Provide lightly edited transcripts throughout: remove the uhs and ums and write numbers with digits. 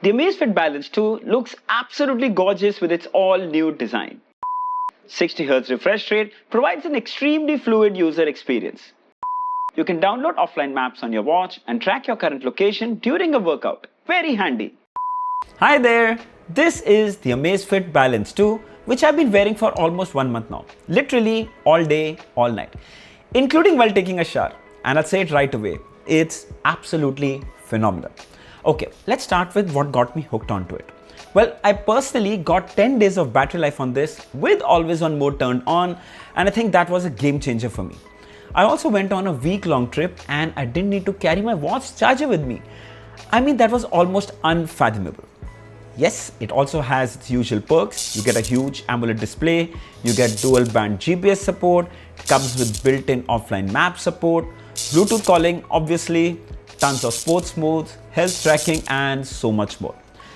The Amazfit Balance 2 looks absolutely gorgeous with its all-new design. 60Hz refresh rate provides an extremely fluid user experience. You can download offline maps on your watch and track your current location during a workout. Very handy. Hi there! This is the Amazfit Balance 2, which I've been wearing for almost 1 month now. Literally all day, all night, including while taking a shower. And I'll say it right away, it's absolutely phenomenal. Okay, let's start with what got me hooked onto it. Well, I personally got 10 days of battery life on this with always on mode turned on, and I think that was a game changer for me. I also went on a week-long trip and I didn't need to carry my watch charger with me. I mean, that was almost unfathomable. Yes, it also has its usual perks. You get a huge AMOLED display, you get dual band GPS support, it comes with built-in offline map support, Bluetooth calling obviously, tons of sports modes, health tracking and so much more.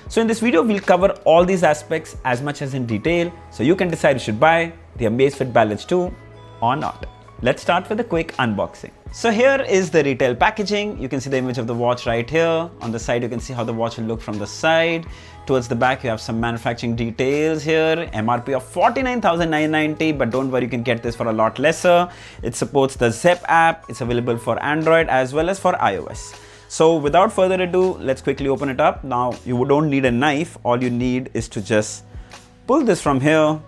So in this video, we'll cover all these aspects as much as in detail so you can decide you should buy the Amazfit Balance 2 or not. Let's start with a quick unboxing. So here is the retail packaging. You can see the image of the watch right here. On the side, you can see how the watch will look from the side. Towards the back, you have some manufacturing details here. MRP of 49,990, but don't worry, you can get this for a lot lesser. It supports the Zepp app. It's available for Android as well as for iOS. So without further ado, let's quickly open it up. Now, you don't need a knife. All you need is to just pull this from here.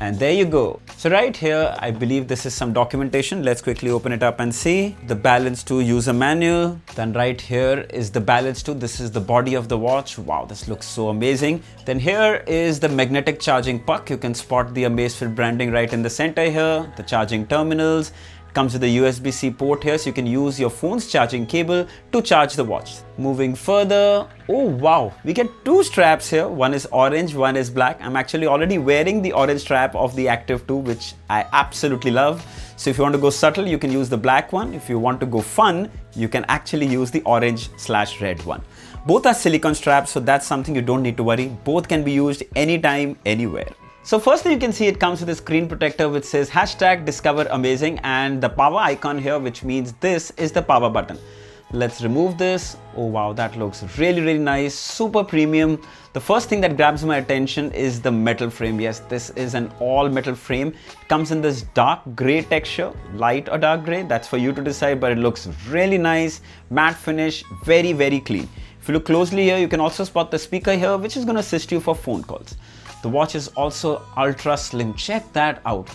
And there you go. So right here, I believe this is some documentation. Let's quickly open it up and see. The Balance 2 user manual. Then right here is the Balance 2. This is the body of the watch. Wow, this looks so amazing. Then here is the magnetic charging puck. You can spot the Amazfit branding right in the center here. The charging terminals. Comes with a USB-C port here, so you can use your phone's charging cable to charge the watch. Moving further, oh wow, we get two straps here. One is orange, one is black. I'm actually already wearing the orange strap of the Active 2, which I absolutely love. So if you want to go subtle, you can use the black one. If you want to go fun, you can actually use the orange/red one. Both are silicone straps, so that's something you don't need to worry. Both can be used anytime, anywhere. So firstly, you can see it comes with a screen protector which says #discoveramazing and the power icon here, which means this is the power button. Let's remove this. Oh wow, that looks really nice, super premium. The first thing that grabs my attention is the metal frame. Yes, this is an all metal frame. It comes in this dark gray texture, light or dark gray, that's for you to decide, but it looks really nice, matte finish, very clean. If you look closely here, you can also spot the speaker here, which is going to assist you for phone calls. The watch is also ultra slim. Check that out.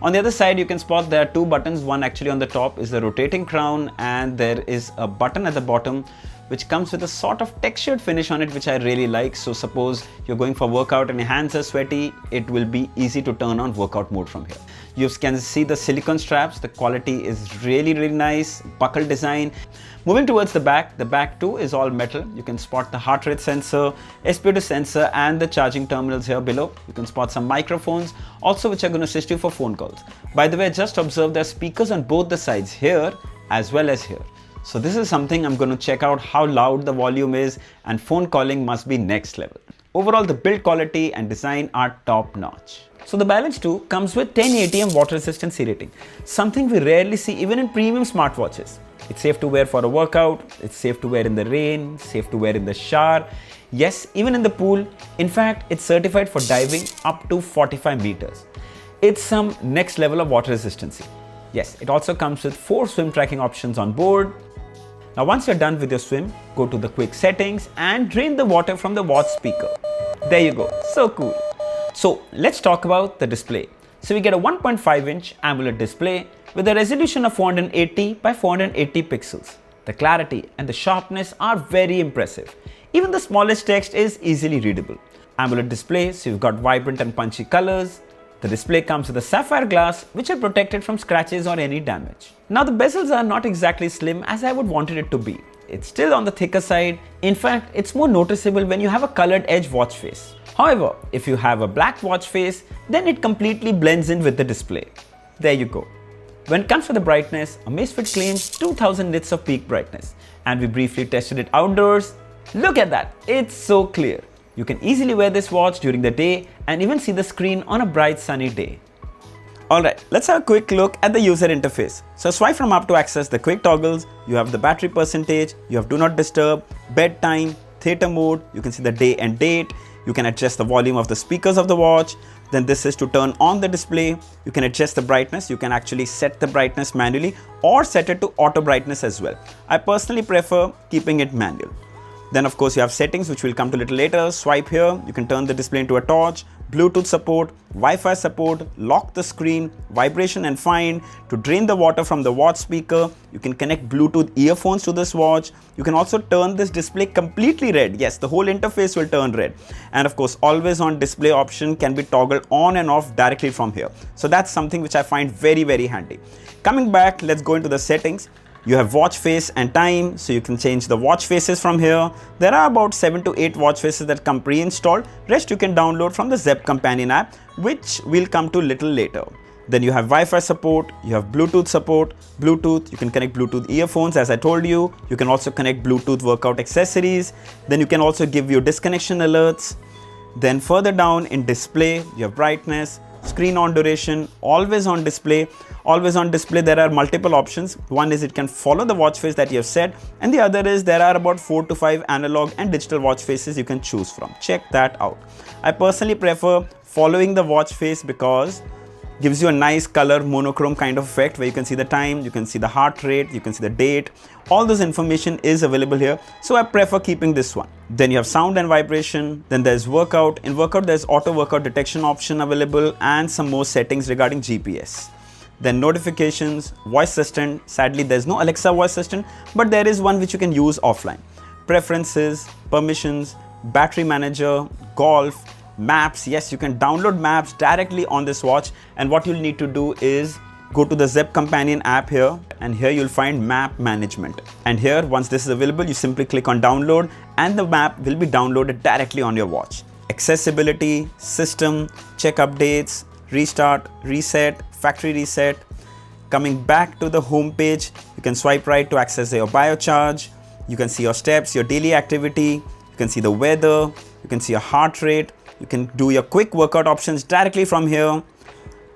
On the other side, you can spot there are two buttons. One actually on the top is the rotating crown, and there is a button at the bottom which comes with a sort of textured finish on it, which I really like. So suppose you're going for workout and your hands are sweaty, it will be easy to turn on workout mode from here. You can see the silicone straps. The quality is really nice. Buckle design. Moving towards the back too is all metal. You can spot the heart rate sensor, SpO2 sensor and the charging terminals here below. You can spot some microphones also, which are going to assist you for phone calls. By the way, just observe there are speakers on both the sides here as well as here. So this is something I'm going to check out how loud the volume is, and phone calling must be next level. Overall, the build quality and design are top notch. So the Balance 2 comes with 10 ATM water resistance rating, something we rarely see even in premium smartwatches. It's safe to wear for a workout, it's safe to wear in the rain, safe to wear in the shower, yes, even in the pool. In fact, it's certified for diving up to 45 meters. It's some next level of water resistance. Yes, it also comes with 4 swim tracking options on board. Now once you're done with your swim, go to the quick settings and drain the water from the watch speaker. There you go, so cool. So let's talk about the display. So we get a 1.5-inch AMOLED display with a resolution of 480 by 480 pixels. The clarity and the sharpness are very impressive. Even the smallest text is easily readable. AMOLED display, so you've got vibrant and punchy colors. The display comes with a sapphire glass, which are protected from scratches or any damage. Now the bezels are not exactly slim as I would wanted it to be. It's still on the thicker side. In fact, it's more noticeable when you have a colored edge watch face. However, if you have a black watch face, then it completely blends in with the display. There you go. When it comes to the brightness, Amazfit claims 2000 nits of peak brightness, and we briefly tested it outdoors. Look at that, it's so clear. You can easily wear this watch during the day and even see the screen on a bright sunny day. Alright, let's have a quick look at the user interface. So swipe from up to access the quick toggles. You have the battery percentage, you have do not disturb, bedtime, theater mode. You can see the day and date. You can adjust the volume of the speakers of the watch. Then this is to turn on the display. You can adjust the brightness. You can actually set the brightness manually or set it to auto brightness as well. I personally prefer keeping it manual. Then of course you have settings, which we'll come to a little later. Swipe here, you can turn the display into a torch, Bluetooth support, Wi-Fi support, lock the screen, vibration and find, to drain the water from the watch speaker. You can connect Bluetooth earphones to this watch. You can also turn this display completely red. Yes, the whole interface will turn red. And of course, always on display option can be toggled on and off directly from here. So that's something which I find very, very handy. Coming back, let's go into the settings. You have watch face and time, so you can change the watch faces from here. There are about 7 to 8 watch faces that come pre-installed. Rest you can download from the Zepp companion app, which we'll come to little later. Then you have Wi-Fi support, you have Bluetooth support. Bluetooth, you can connect Bluetooth earphones as I told you. You can also connect Bluetooth workout accessories. Then you can also give you disconnection alerts. Then further down in display, you have brightness, screen on duration, always on display. Always on display, there are multiple options. One is it can follow the watch face that you have set, and the other is there are about 4 to 5 analog and digital watch faces you can choose from. Check that out. I personally prefer following the watch face because gives you a nice color monochrome kind of effect where you can see the time, you can see the heart rate, you can see the date. All this information is available here, so I prefer keeping this one. Then you have sound and vibration. Then there's workout. In workout, there's auto workout detection option available and some more settings regarding GPS. Then notifications, voice assistant. Sadly, there's no Alexa voice assistant, but there is one which you can use offline. Preferences, permissions, battery manager, golf, maps. Yes, you can download maps directly on this watch. And what you'll need to do is go to the Zepp companion app here, and here you'll find map management. And here, once this is available, you simply click on download and the map will be downloaded directly on your watch. Accessibility, system, check updates, restart, reset, factory reset. Coming back to the home page, you can swipe right to access your biocharge. You can see your steps, your daily activity. You can see the weather. You can see your heart rate. You can do your quick workout options directly from here.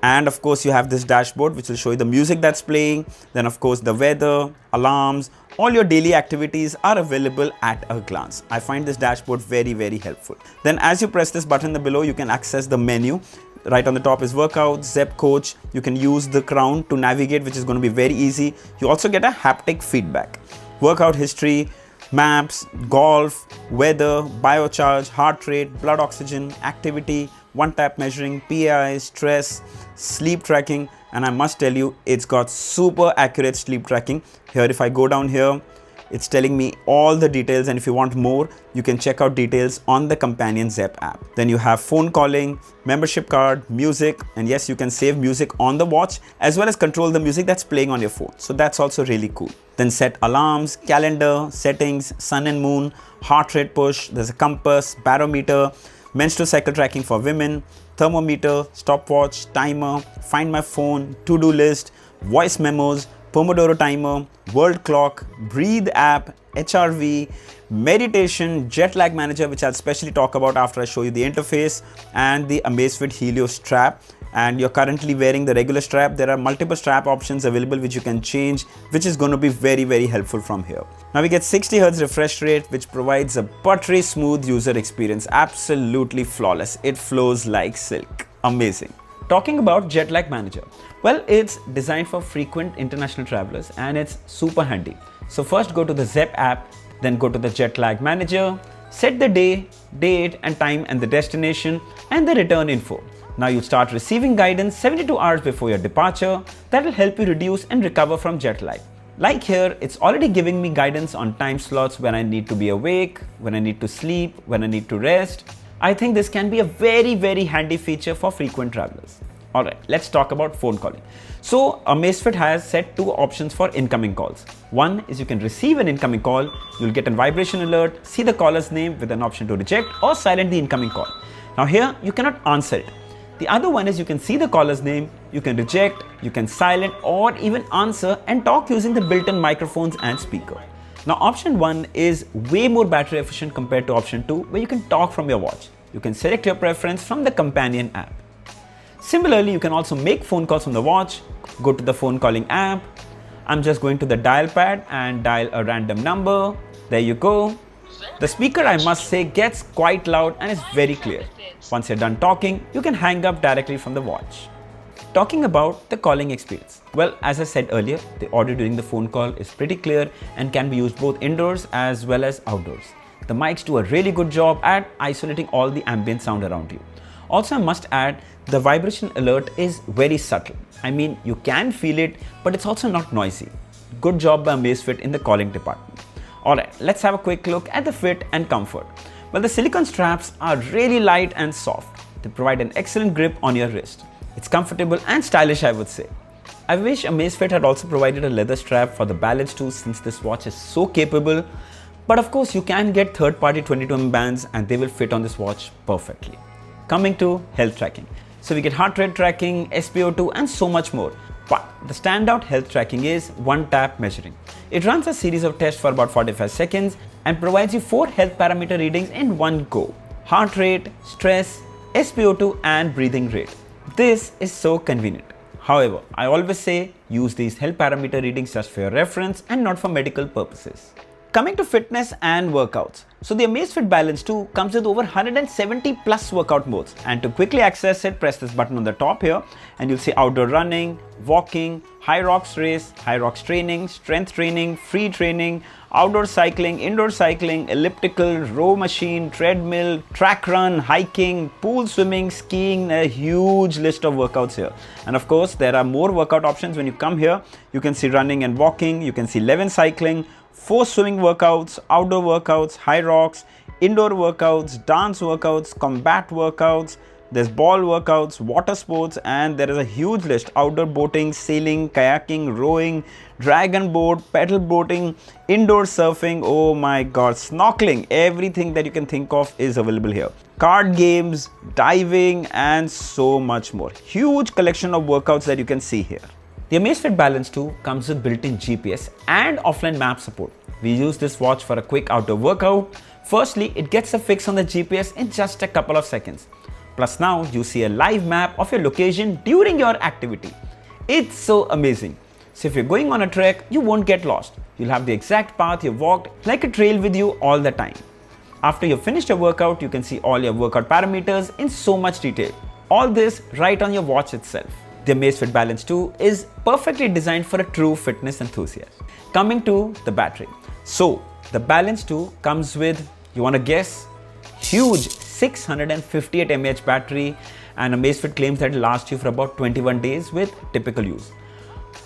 And of course, you have this dashboard which will show you the music that's playing. Then of course, the weather, alarms, all your daily activities are available at a glance. I find this dashboard very, very helpful. Then as you press this button below, you can access the menu. Right on the top is workout, Zepp coach. You can use the crown to navigate, which is going to be very easy. You also get a haptic feedback. Workout history, maps, golf, weather, biocharge, heart rate, blood oxygen, activity, one tap measuring, PI, stress, sleep tracking. And I must tell you, it's got super accurate sleep tracking. Here, if I go down here, it's telling me all the details, and if you want more, you can check out details on the companion Zepp app. Then you have phone calling, membership card, music, and yes, you can save music on the watch as well as control the music that's playing on your phone. So that's also really cool. Then set alarms, calendar, settings, sun and moon, heart rate push, there's a compass, barometer, menstrual cycle tracking for women, thermometer, stopwatch, timer, find my phone, to-do list, voice memos, Pomodoro timer, world clock, breathe app, HRV, meditation, jet lag manager, which I'll specially talk about after I show you the interface, and the Amazfit Helio strap. And you're currently wearing the regular strap. There are multiple strap options available which you can change, which is going to be very, very helpful from here. Now we get 60 Hz refresh rate, which provides a buttery smooth user experience. Absolutely flawless. It flows like silk. Amazing. Talking about jet lag manager. Well, it's designed for frequent international travelers and it's super handy. So first go to the Zepp app, then go to the jet lag manager, set the day, date and time and the destination and the return info. Now you start receiving guidance 72 hours before your departure that will help you reduce and recover from jet lag. Like here, it's already giving me guidance on time slots when I need to be awake, when I need to sleep, when I need to rest. I think this can be a very, very handy feature for frequent travelers. Alright, let's talk about phone calling. So Amazfit has set 2 options for incoming calls. One is you can receive an incoming call, you'll get a vibration alert, see the caller's name with an option to reject or silent the incoming call. Now here, you cannot answer it. The other one is you can see the caller's name, you can reject, you can silent or even answer and talk using the built-in microphones and speaker. Now option 1 is way more battery efficient compared to option 2 where you can talk from your watch. You can select your preference from the companion app. Similarly, you can also make phone calls from the watch. Go to the phone calling app. I'm just going to the dial pad and dial a random number. There you go. The speaker, I must say, gets quite loud and is very clear. Once you're done talking, you can hang up directly from the watch. Talking about the calling experience. Well, as I said earlier, the audio during the phone call is pretty clear and can be used both indoors as well as outdoors. The mics do a really good job at isolating all the ambient sound around you. Also, I must add, the vibration alert is very subtle. I mean, you can feel it, but it's also not noisy. Good job by Amazfit in the calling department. Alright, let's have a quick look at the fit and comfort. Well, the silicone straps are really light and soft. They provide an excellent grip on your wrist. It's comfortable and stylish, I would say. I wish Amazfit had also provided a leather strap for the Balance 2 since this watch is so capable. But of course, you can get third-party 22mm bands and they will fit on this watch perfectly. Coming to health tracking. So we get heart rate tracking, SpO2 and so much more. But the standout health tracking is one-tap measuring. It runs a series of tests for about 45 seconds and provides you 4 health parameter readings in one go. Heart rate, stress, SpO2 and breathing rate. This is so convenient. However, I always say use these health parameter readings just for your reference and not for medical purposes. Coming to fitness and workouts. So the Amazfit Balance 2 comes with over 170 plus workout modes, and to quickly access it, press this button on the top here and you'll see outdoor running, walking, high rocks race, high rocks training, strength training, free training, outdoor cycling, indoor cycling, elliptical, row machine, treadmill, track run, hiking, pool swimming, skiing, a huge list of workouts here. And of course, there are more workout options. When you come here, you can see running and walking, you can see 11 cycling, 4 swimming workouts, outdoor workouts, high rocks, indoor workouts, dance workouts, combat workouts, there's ball workouts, water sports, and there is a huge list: outdoor boating, sailing, kayaking, rowing, dragon boat, pedal boating, indoor surfing, oh my god, snorkeling, everything that you can think of is available here. Card games, diving, and so much more. Huge collection of workouts that you can see here. The Amazfit Balance 2 comes with built-in GPS and offline map support. We use this watch for a quick outdoor workout. Firstly, it gets a fix on the GPS in just a couple of seconds. Plus now you see a live map of your location during your activity. It's so amazing. So if you're going on a trek, you won't get lost. You'll have the exact path you've walked like a trail with you all the time. After you've finished your workout, you can see all your workout parameters in so much detail. All this right on your watch itself. The Amazfit Balance 2 is perfectly designed for a true fitness enthusiast. Coming to the battery. So the Balance 2 comes with, you want to guess, huge 658 mAh battery, and Amazfit claims that it lasts you for about 21 days with typical use.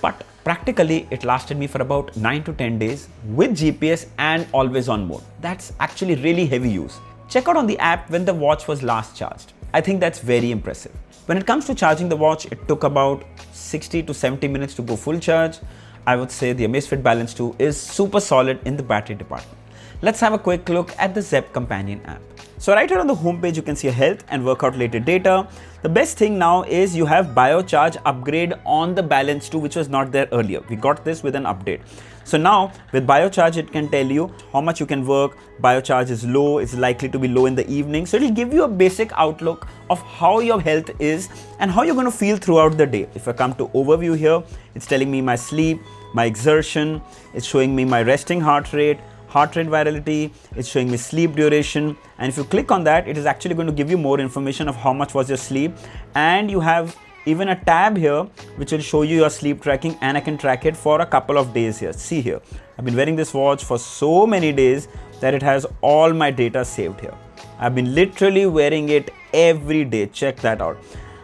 But practically it lasted me for about 9 to 10 days with GPS and always on mode. That's actually really heavy use. Check out on the app when the watch was last charged. I think that's very impressive. When it comes to charging the watch, it took about 60 to 70 minutes to go full charge. I would say the Amazfit Balance 2 is super solid in the battery department. Let's have a quick look at the Zepp companion app. So right here on the homepage, you can see health and workout related data. The best thing now is you have biocharge upgrade on the Balance 2, which was not there earlier. We got this with an update. So now with biocharge, it can tell you how much you can work. Biocharge is low, it's likely to be low in the evening. So it'll give you a basic outlook of how your health is and how you're going to feel throughout the day. If I come to overview here, it's telling me my sleep, my exertion, it's showing me my resting heart rate virality, it's showing me sleep duration, and if you click on that, it is actually going to give you more information of how much was your sleep. And you have even a tab here which will show you your sleep tracking, and I can track it for a couple of days here. See here, I've been wearing this watch for so many days that it has all my data saved here. I've been literally wearing it every day. Check that out.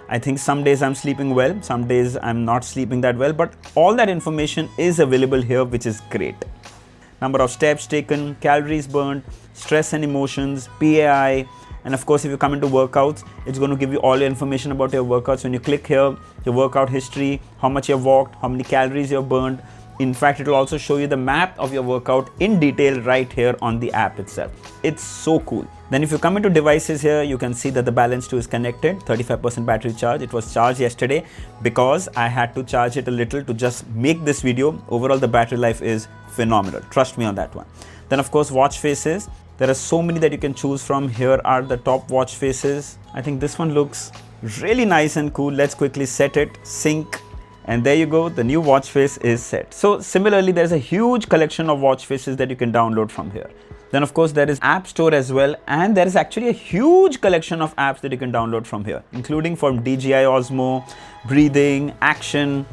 I think some days I'm sleeping well, some days I'm not sleeping that well, but all that information is available here, which is great. Number of steps taken, calories burned, stress and emotions, PAI, and of course if you come into workouts, it's going to give you all your information about your workouts. When you click here, your workout history, how much you've walked, how many calories you've burned. In fact, it will also show you the map of your workout in detail right here on the app itself. It's so cool. Then if you come into devices here, you can see that the Balance 2 is connected, 35% battery charge. It was charged yesterday because I had to charge it a little to just make this video. Overall, the battery life is phenomenal. Trust me on that one. Then of course, watch faces. There are so many that you can choose from. Here are the top watch faces. I think this one looks really nice and cool. Let's quickly set it, sync. And there you go, the new watch face is set. So similarly, there's a huge collection of watch faces that you can download from here. Then of course there is App Store as well, and there is actually a huge collection of apps that you can download from here, including from DJI Osmo, breathing, action.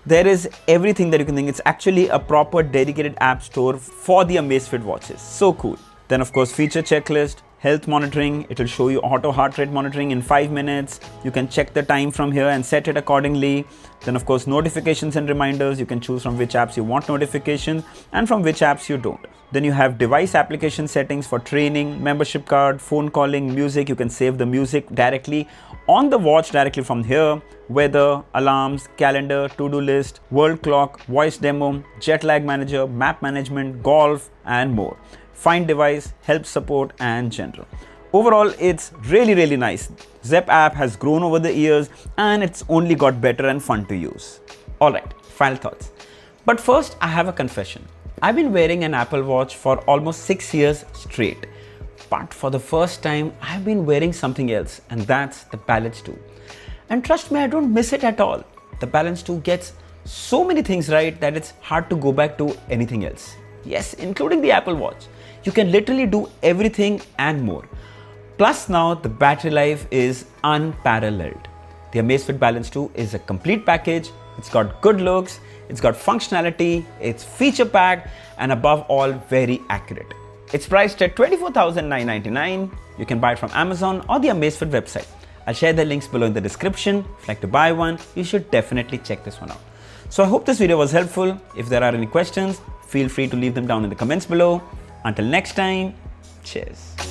There is everything that you can think. It's actually a proper dedicated app store for the Amazfit watches. So cool. Then of course feature checklist, health monitoring. It will show you auto heart rate monitoring in 5 minutes. You can check the time from here and set it accordingly. Then of course notifications and reminders. You can choose from which apps you want notifications and from which apps you don't. Then you have device application settings for training, membership card, phone calling, music. You can save the music directly on the watch directly from here. Weather, alarms, calendar, to-do list, world clock, voice demo, jet lag manager, map management, golf, and more. Find device, help support, and general. Overall, it's really nice. Zepp app has grown over the years and it's only got better and fun to use. Alright, final thoughts. But first, I have a confession. I've been wearing an Apple Watch for almost 6 years straight. But for the first time, I've been wearing something else, and that's the Balance 2. And trust me, I don't miss it at all. The Balance 2 gets so many things right that it's hard to go back to anything else. Yes, including the Apple Watch. You can literally do everything and more. Plus now the battery life is unparalleled. The Amazfit Balance 2 is a complete package. It's got good looks, it's got functionality, it's feature packed, and above all very accurate. It's priced at $24,999. You can buy it from Amazon or the Amazfit website. I'll share the links below in the description. If you'd like to buy one, you should definitely check this one out. So I hope this video was helpful. If there are any questions, feel free to leave them down in the comments below. Until next time, cheers.